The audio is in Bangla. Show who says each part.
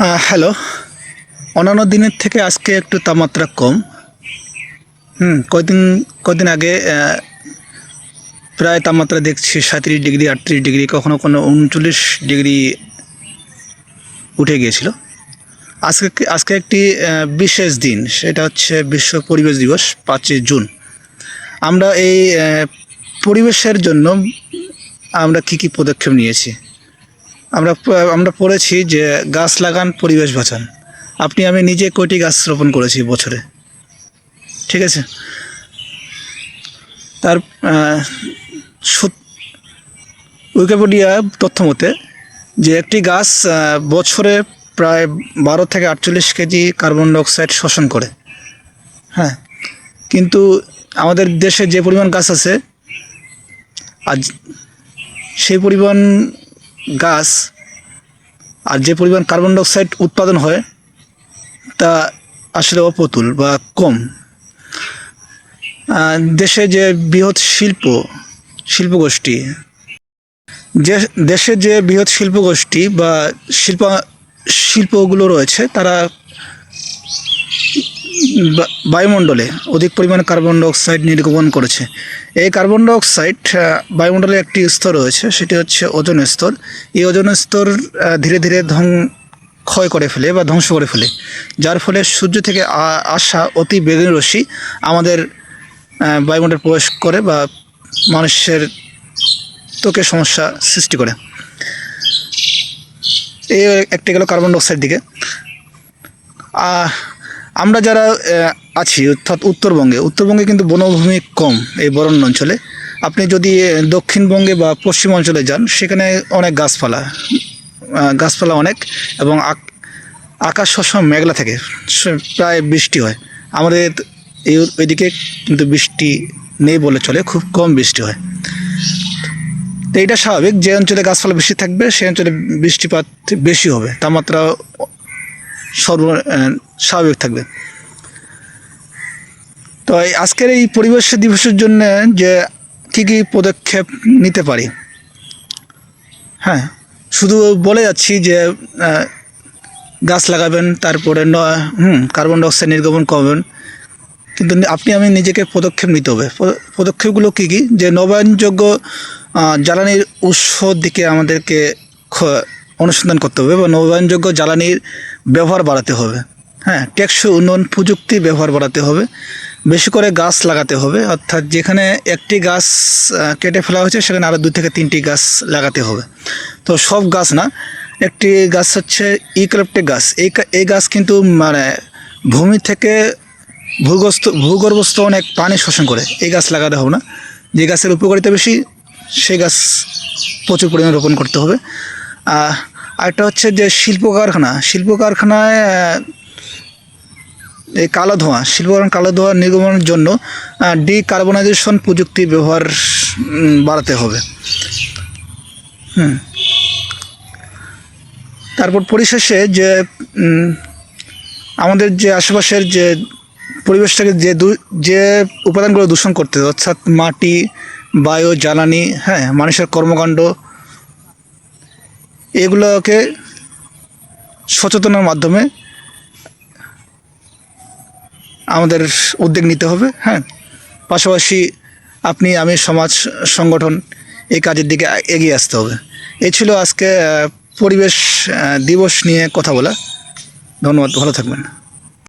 Speaker 1: হ্যালো। অন্যান্য দিনের থেকে আজকে একটু তাপমাত্রা কম। কয়দিন কয়দিন আগে প্রায় তাপমাত্রা দেখছি 37 ডিগ্রি, 38 ডিগ্রি, কখনো কোনো 39 ডিগ্রি উঠে গিয়েছিল। আজকে একটি বিশেষ দিন, সেটা হচ্ছে বিশ্ব পরিবেশ দিবস, 5ই জুন। আমরা এই পরিবেশের জন্য আমরা কি পদক্ষেপ নিয়েছি। আমরা পড়েছি যে গাছ লাগান, পরিবেশ বাঁচান। আপনি আমি নিজে কয়টি গাছ রোপণ করেছি বছরে, ঠিক আছে? তার উইকিপিডিয়া তথ্য মতে যে একটি গাছ বছরে প্রায় 12 থেকে 48 কেজি কার্বন ডাইঅক্সাইড শোষণ করে। হ্যাঁ, কিন্তু আমাদের দেশে যে পরিমাণ গাছ আছে, আজ সেই পরিমাণ গাছ আর যে পরিমাণ কার্বন ডাইঅক্সাইড উৎপাদন হয় তা আসলে অপ্রতুল বা কম। দেশে যে বৃহৎ শিল্পগোষ্ঠী, যে দেশে যে বৃহৎ শিল্পগোষ্ঠী বা শিল্পগুলো রয়েছে, তারা বায়ুমণ্ডলে অধিক পরিমাণে কার্বন ডাইঅক্সাইড নির্গমন করেছে। এই কার্বন ডাইঅক্সাইড বায়ুমণ্ডলে একটি স্তর রয়েছে, সেটি হচ্ছে ওজোন স্তর। এই ওজোন স্তর ধীরে ধীরে ক্ষয় করে ফেলে বা ধ্বংস করে ফেলে, যার ফলে সূর্য থেকে আসা অতি বেগুনি রশ্মি আমাদের বায়ুমণ্ডলে প্রবেশ করে বা মানুষের ত্বকে সমস্যা সৃষ্টি করে। এই একটি গেল কার্বন ডাইঅক্সাইড দিকে। আমরা যারা আছি, অর্থাৎ উত্তরবঙ্গে কিন্তু বনভূমি কম এই বরেণ্য অঞ্চলে। আপনি যদি দক্ষিণবঙ্গে বা পশ্চিম অঞ্চলে যান, সেখানে অনেক গাছপালা অনেক, এবং আকাশ সবসময় মেঘলা থাকে, প্রায় বৃষ্টি হয়। আমাদের এদিকে কিন্তু বৃষ্টি নেই বলে চলে, খুব কম বৃষ্টি হয়। তো এটা স্বাভাবিক, যে অঞ্চলে গাছপালা বেশি থাকবে সেই অঞ্চলে বৃষ্টিপাত বেশি হবে, তাপমাত্রা স্বাভাবিক থাকবে। তো আজকের এই পরিবেশ দিবসের জন্য যে কী পদক্ষেপ নিতে পারি, হ্যাঁ, শুধু বলে যাচ্ছি যে গাছ লাগাবেন, তারপরে কার্বন ডাইঅক্সাইড নির্গমন করবেন, কিন্তু আপনি আমি নিজেকে পদক্ষেপ নিতে হবে। পদক্ষেপগুলো কী, যে নবায়নযোগ্য জ্বালানির উৎসর দিকে আমাদেরকে অনুসন্ধান করতে হবে, বা নবায়নযোগ্য জ্বালানির ব্যবহার বাড়াতে হবে। হ্যাঁ, টেকসই উন্নয়ন প্রযুক্তির ব্যবহার বাড়াতে হবে, বেশি করে গাছ লাগাতে হবে। অর্থাৎ যেখানে একটি গাছ কেটে ফেলা হয়েছে, সেখানে আরও 2 থেকে 3টি গাছ লাগাতে হবে। তো সব গাছ না, একটি গাছ হচ্ছে ইউক্যালিপটাস গাছ। এই গাছ কিন্তু মানে ভূমি থেকে ভূগর্ভস্থ অনেক পানি শোষণ করে। এই গাছ লাগাতে হবে না। যে গাছের উপকারিতা বেশি, সেই গাছ প্রচুর পরিমাণে রোপণ করতে হবে। আরেকটা হচ্ছে যে শিল্প কারখানায় এই কালো ধোঁয়া নির্গমনের জন্য ডিকার্বনাইজেশন প্রযুক্তির ব্যবহার বাড়াতে হবে। তারপর পরিশেষে যে আমাদের যে আশেপাশের যে পরিবেশটাকে যে উপাদানগুলো দূষণ করতে, অর্থাৎ মাটি, বায়ু, জ্বালানি, হ্যাঁ, মানুষের কর্মকাণ্ড, এগুলোকে সচেতনার মাধ্যমে আমাদের উদ্যোগ নিতে হবে। হ্যাঁ, পাশাপাশি আপনি আমি সমাজ সংগঠন এই কাজের দিকে এগিয়ে আসতে হবে। এই ছিল আজকে পরিবেশ দিবস নিয়ে কথা বলা। ধন্যবাদ, ভালো থাকবেন।